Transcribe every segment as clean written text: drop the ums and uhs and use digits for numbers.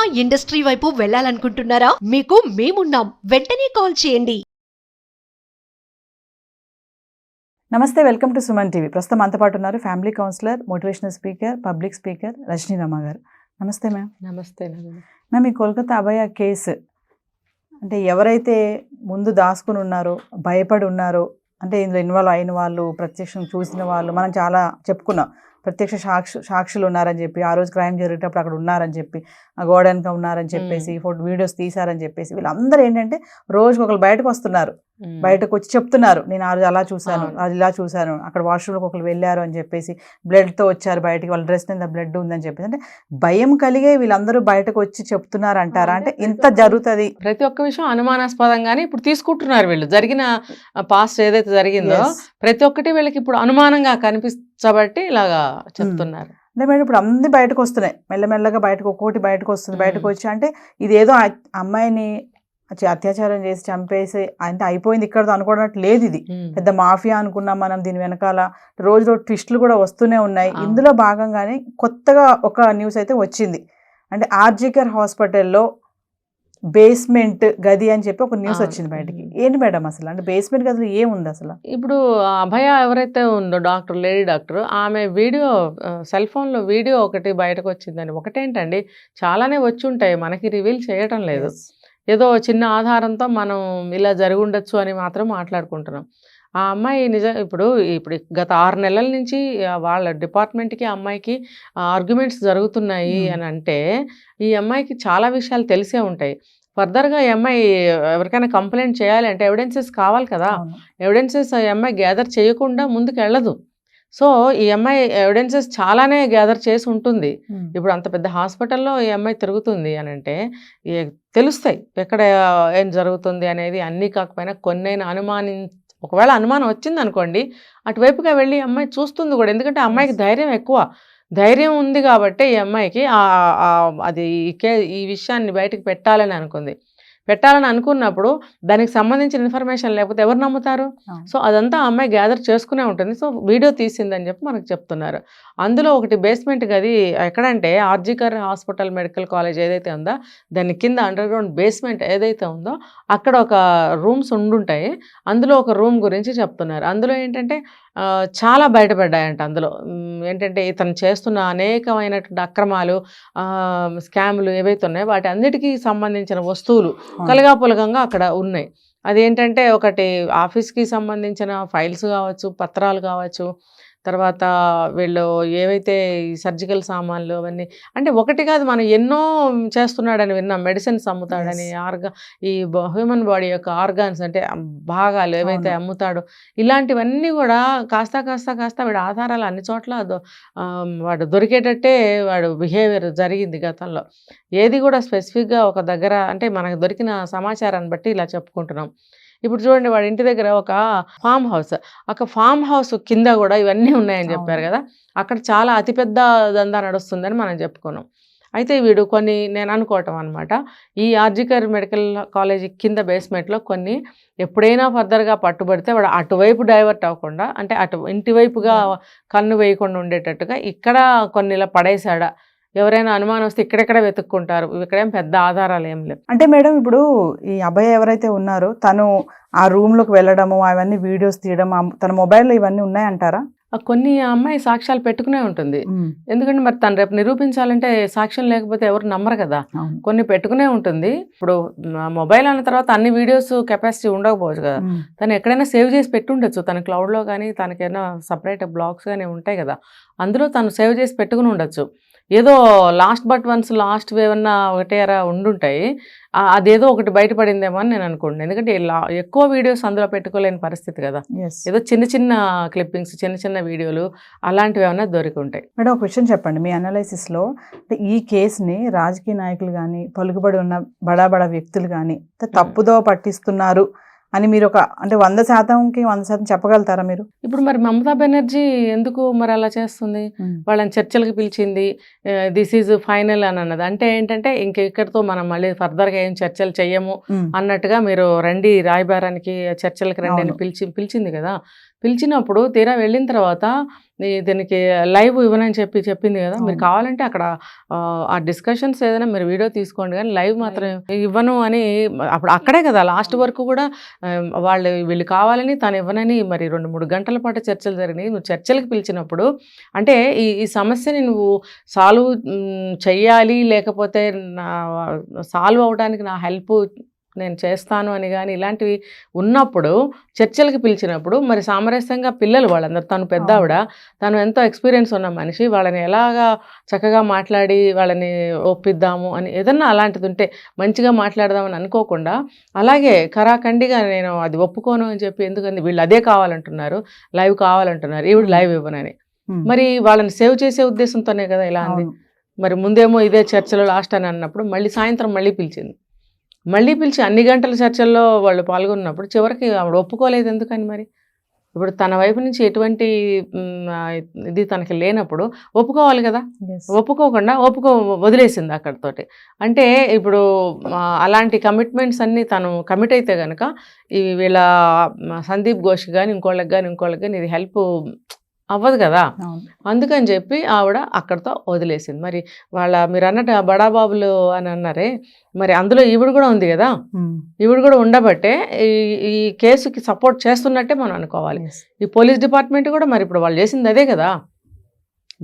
Cinema industry వైపు వెళ్ళాలనుకుంటున్నారా? మీకు మేమున్నాం. వెంటనే కాల్ చేయండి. నమస్తే, వెల్కమ్ టు సుమన్ టీవీ. ప్రస్తుతం మనతో పాటు ఉన్నారు family counsellor, motivational speaker, public speaker Rajani Rama గారు. నమస్తే మ్యామ్. నమస్తే మ్యామ్, ఈ కోల్కతా అభయ కేసు అంటే ఎవరైతే ముందు దాచుకుని ఉన్నారో, భయపడి ఉన్నారో, అంటే ఇందులో ఇన్వాల్వ్ అయిన వాళ్ళు, ప్రత్యక్షం చూసిన వాళ్ళు, మనం చాలా చెప్పుకున్నాం. ప్రత్యక్ష సాక్షులు ఉన్నారని చెప్పి, ఆ రోజు క్రైమ్ జరిగేటప్పుడు అక్కడ ఉన్నారని చెప్పి, ఆ గోడెనక ఉన్నారని చెప్పేసి, వీడియోస్ తీశారని చెప్పేసి, వీళ్ళందరూ ఏంటంటే రోజుకి ఒకరు బయటకు వస్తున్నారు, బయటకు వచ్చి చెప్తున్నారు, నేను ఆ రోజు అలా చూశాను, అది ఇలా చూశాను, అక్కడ వాష్రూమ్లోకి ఒకరు వెళ్ళారు అని చెప్పేసి, బ్లడ్తో వచ్చారు బయటికి, వాళ్ళ డ్రెస్ మీద బ్లడ్ ఉందని చెప్పేసి. అంటే భయం కలిగే వీళ్ళందరూ బయటకు వచ్చి చెప్తున్నారు అంటారా? అంటే ఇంత జరుగుతుంది, ప్రతి ఒక్క విషయం అనుమానాస్పదంగానే ఇప్పుడు తీసుకుంటున్నారు వీళ్ళు. జరిగిన పాస్ట్ ఏదైతే జరిగిందో ప్రతి ఒక్కటి వీళ్ళకి ఇప్పుడు అనుమానంగా కనిపించబట్టి ఇలాగా చెప్తున్నారు. అంటే మేడం ఇప్పుడు అన్ని బయటకు వస్తున్నాయి, మెల్లమెల్లగా బయటకు ఒక్కోటి బయటకు వస్తుంది. బయటకు వచ్చి అంటే ఇది ఏదో అమ్మాయిని అత్యాచారం చేసి చంపేసి అంటే అయిపోయింది ఇక్కడతో అనుకోవడం లేదు. ఇది పెద్ద మాఫియా అనుకున్నాం మనం. దీని వెనకాల రోజు రోజు ట్విస్టులు కూడా వస్తూనే ఉన్నాయి. ఇందులో భాగంగానే కొత్తగా ఒక న్యూస్ అయితే వచ్చింది. అంటే ఆర్జికర్ హాస్పిటల్లో బేస్మెంట్ గది అని చెప్పి ఒక న్యూస్ వచ్చింది బయటికి. ఏంటి మేడం అసలు? అంటే బేస్మెంట్ గదిలో ఏముంది అసలు? ఇప్పుడు అభయ ఎవరైతే ఉందో డాక్టర్, లేడీ డాక్టర్, ఆమె వీడియో, సెల్ ఫోన్లో వీడియో ఒకటి బయటకు వచ్చిందని. ఒకటేంటండి, చాలానే వచ్చి ఉంటాయి, మనకి రివీల్ చేయటం లేదు. ఏదో చిన్న ఆధారంతో మనం ఇలా జరుగుండొచ్చు అని మాత్రం మాట్లాడుకుంటున్నాం. ఆ అమ్మాయి ఇప్పుడు గత 6 నెలల నుంచి వాళ్ళ డిపార్ట్మెంట్కి అమ్మాయికి ఆర్గ్యుమెంట్స్ జరుగుతున్నాయి అని అంటే ఈ అమ్మాయికి చాలా విషయాలు తెలిసే ఉంటాయి. ఫర్దర్గా ఈ అమ్మాయి ఎవరికైనా కంప్లైంట్ చేయాలి అంటే ఎవిడెన్సెస్ కావాలి కదా. ఎవిడెన్సెస్ ఈ అమ్మాయి గ్యాదర్ చేయకుండా ముందుకు వెళ్ళదు. సో ఈ అమ్మాయి ఎవిడెన్సెస్ చాలానే గ్యాదర్ చేసి ఉంటుంది. ఇప్పుడు అంత పెద్ద హాస్పిటల్లో ఈ అమ్మాయి తిరుగుతుంది అని అంటే తెలుస్తాయి ఎక్కడ ఏం జరుగుతుంది అనేది. అన్నీ కాకపోయినా కొన్నైనా ఒకవేళ అనుమానం వచ్చింది అనుకోండి, అటువైపుగా వెళ్ళి అమ్మాయి చూస్తుంది కూడా. ఎందుకంటే అమ్మాయికి ధైర్యం ఎక్కువ, ధైర్యం ఉంది కాబట్టి ఈ అమ్మాయికి అది ఈ విషయాన్ని బయటకు పెట్టాలని అనుకున్నప్పుడు దానికి సంబంధించిన ఇన్ఫర్మేషన్ లేకపోతే ఎవరు నమ్ముతారు? సో అదంతా ఆ అమ్మాయి గ్యాదర్ చేసుకునే ఉంటుంది. సో వీడియో తీసిందని చెప్పి మనకు చెప్తున్నారు. అందులో ఒకటి బేస్మెంట్ గది ఎక్కడంటే ఆర్జికర్ హాస్పిటల్ మెడికల్ కాలేజ్ ఏదైతే ఉందో దాని కింద అండర్ గ్రౌండ్ బేస్మెంట్ ఏదైతే ఉందో అక్కడ ఒక రూమ్స్ ఉండుంటాయి. అందులో ఒక రూమ్ గురించి చెప్తున్నారు. అందులో ఏంటంటే చాలా బయటపడ్డాయంట. అందులో ఏంటంటే ఇతను చేస్తున్న అనేకమైనటువంటి అక్రమాలు, స్కాములు ఏవైతే ఉన్నాయో వాటి అన్నిటికీ సంబంధించిన వస్తువులు కలగాపులగంగా అక్కడ ఉన్నాయి. అదేంటంటే ఒకటి ఆఫీస్కి సంబంధించిన ఫైల్స్ కావచ్చు, పత్రాలు కావచ్చు, తర్వాత వీళ్ళు ఏవైతే సర్జికల్ సామాన్లు అవన్నీ, అంటే ఒకటి కాదు, మనం ఎన్నో చేస్తున్నాడని విన్నాం. మెడిసిన్స్ అమ్ముతాడని, ఈ హ్యూమన్ బాడీ యొక్క ఆర్గాన్స్ అంటే భాగాలు ఏవైతే అమ్ముతాడో ఇలాంటివన్నీ కూడా కాస్త వీడు ఆధారాలు అన్ని చోట్ల వాడు దొరికేటట్టే వాడు బిహేవియర్ జరిగింది గతంలో. ఏది కూడా స్పెసిఫిక్గా ఒక దగ్గర అంటే మనకు దొరికిన సమాచారాన్ని బట్టి ఇలా చెప్పుకుంటున్నాం. ఇప్పుడు చూడండి, వాడి ఇంటి దగ్గర ఒక ఫామ్ హౌస్ కింద కూడా ఇవన్నీ ఉన్నాయని చెప్పారు కదా. అక్కడ చాలా అతిపెద్ద దందా నడుస్తుందని మనం చెప్పుకున్నాం. అయితే వీడు కొన్ని, నేను అనుకోవటం అనమాట, ఈ ఆర్జికర్ మెడికల్ కాలేజీ కింద బేస్మెంట్లో కొన్ని ఎప్పుడైనా ఫర్దర్గా పట్టుబడితే వాడు అటువైపు డైవర్ట్ అవ్వకుండా, అంటే ఇంటివైపుగా కన్ను వేయకుండా ఉండేటట్టుగా ఇక్కడ కొన్ని ఇలా పడేశాడా, ఎవరైనా అనుమానం వస్తే ఇక్కడెక్కడ వెతుక్కుంటారు, ఇక్కడేం పెద్ద ఆధారాలు ఏం లేవు. అంటే మేడం ఇప్పుడు ఈ అభయ ఎవరైతే ఉన్నారో తను ఆ రూమ్లోకి వెళ్ళడము, అవన్నీ వీడియోస్ తీయడం, తన మొబైల్లో ఇవన్నీ ఉన్నాయంటారా? కొన్ని అమ్మాయి సాక్ష్యాలు పెట్టుకునే ఉంటుంది. ఎందుకంటే మరి తను రేపు నిరూపించాలంటే సాక్ష్యం లేకపోతే ఎవరు నమ్మరు కదా. కొన్ని పెట్టుకునే ఉంటుంది. ఇప్పుడు మొబైల్ అన్న తర్వాత అన్ని వీడియోస్ కెపాసిటీ ఉండకపోవచ్చు కదా. తను ఎక్కడైనా సేవ్ చేసి పెట్టుండొచ్చు, తన క్లౌడ్లో కానీ తనకైనా సపరేట్ బ్లాగ్స్ కానీ ఉంటాయి కదా, అందులో తను సేవ్ చేసి పెట్టుకుని ఉండొచ్చు. ఏదో లాస్ట్ ఏమన్నా ఒకటేరా ఉండుంటాయి, అదేదో ఒకటి బయటపడిందేమో అని నేను అనుకుంటున్నాను. ఎందుకంటే ఎక్కువ వీడియోస్ అందులో పెట్టుకోలేని పరిస్థితి కదా. ఏదో చిన్న క్లిప్పింగ్స్, చిన్న వీడియోలు అలాంటివి ఏమైనా దొరికి ఉంటాయి. మేడం, ఒక విషయం చెప్పండి, మీ అనాలిసిస్లో ఈ కేసుని రాజకీయ నాయకులు కానీ, పలుకుబడి ఉన్న బడా వ్యక్తులు కానీ తప్పుదో పట్టిస్తున్నారు అని మీరు అంటే 100%కి 100% చెప్పగలుగుతారా మీరు? ఇప్పుడు మరి మమతా బెనర్జీ ఎందుకు మరి అలా చేస్తుంది? వాళ్ళని చర్చలకు పిలిచింది, దిస్ ఈజ్ ఫైనల్ అని అన్నది. అంటే ఏంటంటే ఇక్కడితో మనం మళ్ళీ ఫర్దర్గా ఏం చర్చలు చెయ్యము అన్నట్టుగా, మీరు రండి రాయబారానికి, చర్చలకు రండి అని పిలిచింది కదా. పిలిచినప్పుడు తీరా వెళ్ళిన తర్వాత దీనికి లైవ్ ఇవ్వనని చెప్పింది కదా, మీరు కావాలంటే అక్కడ ఆ డిస్కషన్స్ ఏదైనా మీరు వీడియో తీసుకోండి కానీ లైవ్ మాత్రం ఇవ్వను అని. అప్పుడు అక్కడే కదా లాస్ట్ వరకు కూడా వీళ్ళు కావాలని తను ఇవ్వనని మరి 2-3 గంటల పాటు చర్చలు జరిగినాయి. నువ్వు చర్చలకు పిలిచినప్పుడు అంటే ఈ సమస్యని నువ్వు సాల్వ్ చెయ్యాలి, లేకపోతే సాల్వ్ అవడానికి నా హెల్ప్ నేను చేస్తాను అని కానీ ఇలాంటివి ఉన్నప్పుడు చర్చలకి పిలిచినప్పుడు మరి సామరస్యంగా పిల్లలు వాళ్ళందరూ, తను పెద్ద ఆవిడ, తను ఎంతో ఎక్స్పీరియన్స్ ఉన్న మనిషి, వాళ్ళని ఎలాగా చక్కగా మాట్లాడి వాళ్ళని ఒప్పిద్దాము అని ఏదన్నా అలాంటిది ఉంటే మంచిగా మాట్లాడదామని అనుకోకుండా అలాగే కరాఖండిగా నేను అది ఒప్పుకోను అని చెప్పి, ఎందుకంటే వీళ్ళు అదే కావాలంటున్నారు, లైవ్ కావాలంటున్నారు, ఈవిడ లైవ్ ఇవ్వనని. మరి వాళ్ళని సేవ్ చేసే ఉద్దేశంతోనే కదా ఇలా అంది. మరి ముందేమో ఇదే చర్చలో లాస్ట్ అని అన్నప్పుడు మళ్ళీ సాయంత్రం మళ్ళీ పిలిచి అన్ని గంటల చర్చల్లో వాళ్ళు పాల్గొన్నప్పుడు చివరికి ఆవిడ ఒప్పుకోలేదు. ఎందుకని మరి ఇప్పుడు తన వైపు నుంచి ఎటువంటి ఇది తనకి లేనప్పుడు ఒప్పుకోవాలి కదా, ఒప్పుకోకుండా వదిలేసింది అక్కడితోటి. అంటే ఇప్పుడు అలాంటి కమిట్మెంట్స్ అన్నీ తను కమిట్ అయితే కనుక వీళ్ళ సందీప్ ఘోష్ కానీ ఇంకోళ్ళకి కానీ ఇది హెల్ప్ అవ్వదు కదా. అందుకని చెప్పి ఆవిడ అక్కడితో వదిలేసింది. మరి మీరు అన్నట్టు బడాబాబులు అని అన్నారే, మరి అందులో ఈవిడ కూడా ఉంది కదా, ఈవిడ కూడా ఉండబట్టే ఈ కేసుకి సపోర్ట్ చేస్తున్నట్టే మనం అనుకోవాలి. ఈ పోలీస్ డిపార్ట్మెంట్ కూడా మరి ఇప్పుడు వాళ్ళు చేసింది అదే కదా,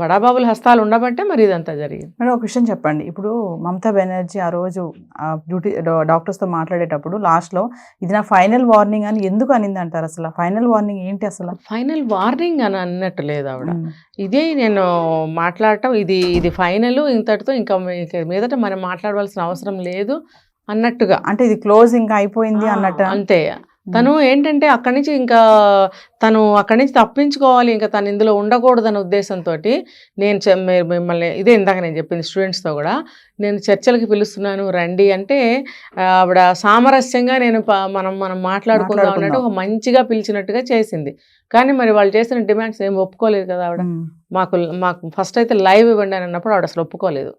బడాబాబుల హస్తాలు ఉండబట్టే మరి ఇదంతా జరిగింది. మేడం ఒక విషయం చెప్పండి, ఇప్పుడు మమతా బెనర్జీ ఆ రోజు డాక్టర్స్తో మాట్లాడేటప్పుడు లాస్ట్లో ఇది నా ఫైనల్ వార్నింగ్ అని ఎందుకు అనింది అంటారు? అసలు ఫైనల్ వార్నింగ్ ఏంటి? అసలు ఫైనల్ వార్నింగ్ అని అన్నట్టు లేదు ఆవిడ. ఇదే నేను మాట్లాడటం, ఇది ఫైనల్, ఇంతటితో ఇంకా మీదట మనం మాట్లాడవలసిన అవసరం లేదు అన్నట్టుగా, అంటే ఇది క్లోజ్ ఇంకా అయిపోయింది అన్నట్టు. అంతే. తను ఏంటంటే అక్కడి నుంచి ఇంకా తను అక్కడి నుంచి తప్పించుకోవాలి, ఇంకా తను ఇందులో ఉండకూడదన్న ఉద్దేశంతో నేను మిమ్మల్ని ఇదే ఇందాక నేను చెప్పింది స్టూడెంట్స్తో కూడా, నేను చర్చలకి పిలుస్తున్నాను రండి అంటే ఆవిడ సామరస్యంగా మనం మాట్లాడుకుందాం అన్నట్టు ఒక మంచిగా పిలిచినట్టుగా చేసింది. కానీ మరి వాళ్ళు చేసిన డిమాండ్స్ ఏం ఒప్పుకోలేదు కదా ఆవిడ. మాకు ఫస్ట్ అయితే లైవ్ ఇవ్వండి అని అన్నప్పుడు ఆవిడ అసలు ఒప్పుకోలేదు.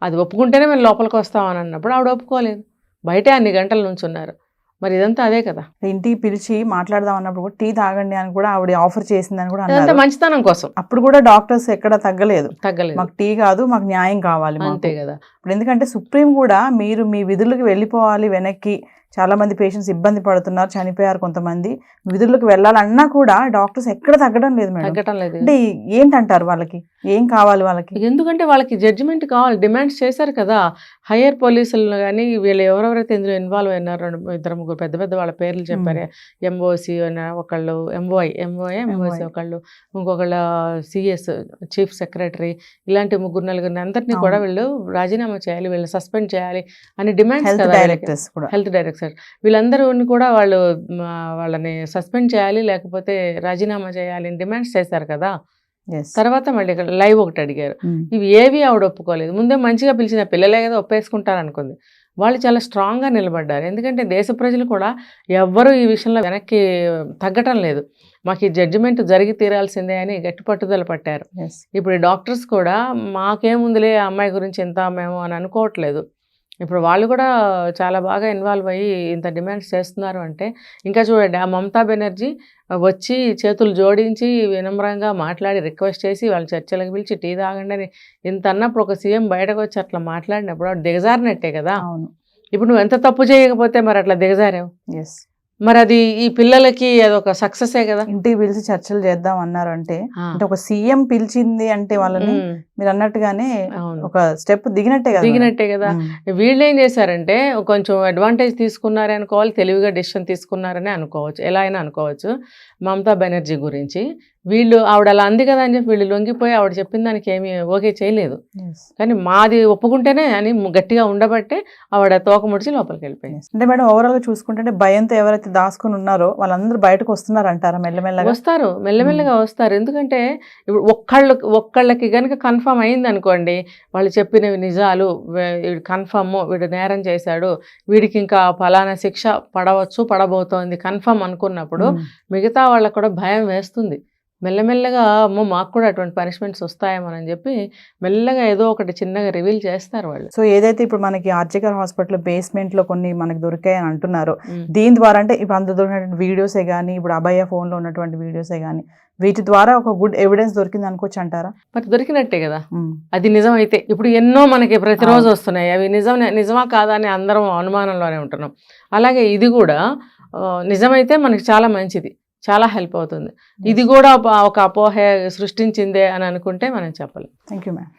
అది ఒప్పుకుంటేనే మేము లోపలికి వస్తామని అన్నప్పుడు ఆవిడ ఒప్పుకోలేదు. బయటే అన్ని గంటల నుంచి ఉన్నారు. మరి ఇదంతా అదే కదా. ఇంటికి పిలిచి మాట్లాడదాం అన్నప్పుడు కూడా టీ తాగండి అని కూడా ఆవిడ ఆఫర్ చేసిందని కూడా అన్నారు, మంచితనం కోసం. అప్పుడు కూడా డాక్టర్స్ ఎక్కడ తగ్గలేదు, మాకు టీ కాదు మాకు న్యాయం కావాలి, అంతే కదా. ఇప్పుడు ఎందుకంటే సుప్రీం కూడా మీరు మీ విధులకు వెళ్ళిపోవాలి వెనక్కి, చాలా మంది పేషెంట్స్ ఇబ్బంది పడుతున్నారు, చనిపోయారు కొంతమంది, విధులకు వెళ్ళాలన్నా కూడా డాక్టర్స్ ఎక్కడ తగ్గడం లేదు మేడం. తగ్గడం లేదు అంటే ఏంటంటారు, వాళ్ళకి ఏం కావాలి? వాళ్ళకి ఎందుకంటే వాళ్ళకి జడ్జిమెంట్ కావాలి, డిమాండ్స్ చేశారు కదా. హయ్యర్ పోలీసులు కానీ వీళ్ళు ఎవరెవరైతే ఇందులో ఇన్వాల్వ్ అయినారు, 2-3 పెద్ద వాళ్ళ పేర్లు చెప్పారు. ఎంఓసి ఒకళ్ళు, ఎంఓసి ఒకళ్ళు, ఇంకొకళ్ళ సిఎస్ చీఫ్ సెక్రటరీ, ఇలాంటి 3-4 అందరినీ కూడా వీళ్ళు రాజీనామా చేయాలి, వీళ్ళు సస్పెండ్ చేయాలి అని డిమాండ్స్ కదా. హెల్త్ డైరెక్టర్స్ వీళ్ళందరూ కూడా వాళ్ళని సస్పెండ్ చేయాలి, లేకపోతే రాజీనామా చేయాలి అని డిమాండ్స్ చేశారు కదా. తర్వాత మళ్ళీ లైవ్ ఒకటి అడిగారు. ఇవి ఏవి ఆవిడ ఒప్పుకోలేదు. ముందే మంచిగా పిలిచిన పిల్లలే కదా ఒప్పేసుకుంటారు అనుకుంది. వాళ్ళు చాలా స్ట్రాంగ్గా నిలబడ్డారు. ఎందుకంటే దేశ ప్రజలు కూడా ఎవ్వరూ ఈ విషయంలో వెనక్కి తగ్గటం లేదు. మాకు ఈ జడ్జిమెంట్ జరిగి తీరాల్సిందే అని గట్టి పట్టుదల పట్టారు. ఇప్పుడు డాక్టర్స్ కూడా మాకేముందులే అమ్మాయి గురించి ఎంత మేము అని అనుకోవట్లేదు. ఇప్పుడు వాళ్ళు కూడా చాలా బాగా ఇన్వాల్వ్ అయ్యి ఇంత డిమాండ్స్ చేస్తున్నారు అంటే, ఇంకా చూడండి ఆ మమతా బెనర్జీ వచ్చి చేతులు జోడించి వినమ్రంగా మాట్లాడి రిక్వెస్ట్ చేసి వాళ్ళు చర్చలకు పిలిచి టీ తాగండి అని ఇంత అన్నప్పుడు ఒక సీఎం బయటకు వచ్చి అట్లా మాట్లాడినప్పుడు వాడు దిగజారినట్టే కదా. ఇప్పుడు నువ్వు ఎంత తప్పు చేయకపోతే మరి అట్లా దిగజారావు. మరి అది ఈ పిల్లలకి అదొక సక్సెసే కదా. ఇంటికి పిలిచి చర్చలు చేద్దాం అన్నారు అంటే ఒక సీఎం పిలిచింది అంటే వాళ్ళని మీరు అన్నట్టుగానే ఒక స్టెప్ దిగినట్టే కదా. వీళ్ళు ఏం చేశారంటే కొంచెం అడ్వాంటేజ్ తీసుకున్నారని అనుకోవాలి, తెలివిగా డెసిషన్ తీసుకున్నారని అనుకోవచ్చు, ఎలా అయినా అనుకోవచ్చు. మమతా బెనర్జీ గురించి వీళ్ళు ఆవిడ అలా అంది కదా అని చెప్పి వీళ్ళు లొంగిపోయి ఆవిడ చెప్పిన దానికి ఏమీ ఓకే చేయలేదు. కానీ మాది ఒప్పుకుంటేనే అని గట్టిగా ఉండబట్టే ఆవిడ తోక ముడిచి లోపలికి వెళ్ళిపోయింది. అంటే మేడం ఓవరాల్గా చూసుకుంటే భయంతో ఎవరైతే దాచుకుని ఉన్నారో వాళ్ళందరూ బయటకు వస్తున్నారు అంటారా? మెల్లమెల్లగా వస్తారు. ఎందుకంటే ఇప్పుడు ఒక్కళ్ళకి కనుక కన్ఫర్మ్ అయింది అనుకోండి, వాళ్ళు చెప్పినవి నిజాలు, వీడు కన్ఫర్మ్, వీడు నేరం చేశాడు, వీడికి ఇంకా ఫలానా శిక్ష పడబోతోంది కన్ఫర్మ్ అనుకున్నప్పుడు మిగతా వాళ్ళకు కూడా భయం వేస్తుంది. మెల్లమెల్లగా అమ్మో మాకు కూడా అటువంటి పనిష్మెంట్స్ వస్తాయేమోనని చెప్పి మెల్లగా ఏదో ఒకటి చిన్నగా రివీల్ చేస్తారు వాళ్ళు. సో ఏదైతే ఇప్పుడు మనకి ఆర్జికర్ హాస్పిటల్ బేస్మెంట్ లో కొన్ని మనకి దొరికాయని అంటున్నారు, ఉమ్. దీని ద్వారా అంటే ఇప్పుడు అందులో దొరికినటువంటి వీడియోసే కానీ ఇప్పుడు అభయ phone లో ఉన్నటువంటి వీడియోసే కానీ వీటి ద్వారా ఒక గుడ్ ఎవిడెన్స్ దొరికింది అనుకోవచ్చు అంటారా? మరి దొరికినట్టే కదా అది నిజమైతే. ఇప్పుడు ఎన్నో మనకి ప్రతిరోజు వస్తున్నాయి, అవి నిజమా కాదా అని అందరం అనుమానంలోనే ఉంటున్నాం. అలాగే ఇది కూడా నిజమైతే మనకి చాలా మంచిది, చాలా హెల్ప్ అవుతుంది. ఇది కూడా ఒక అపోహ సృష్టించిందే అని అనుకుంటే మనం చెప్పలేం. Thank you ma'am.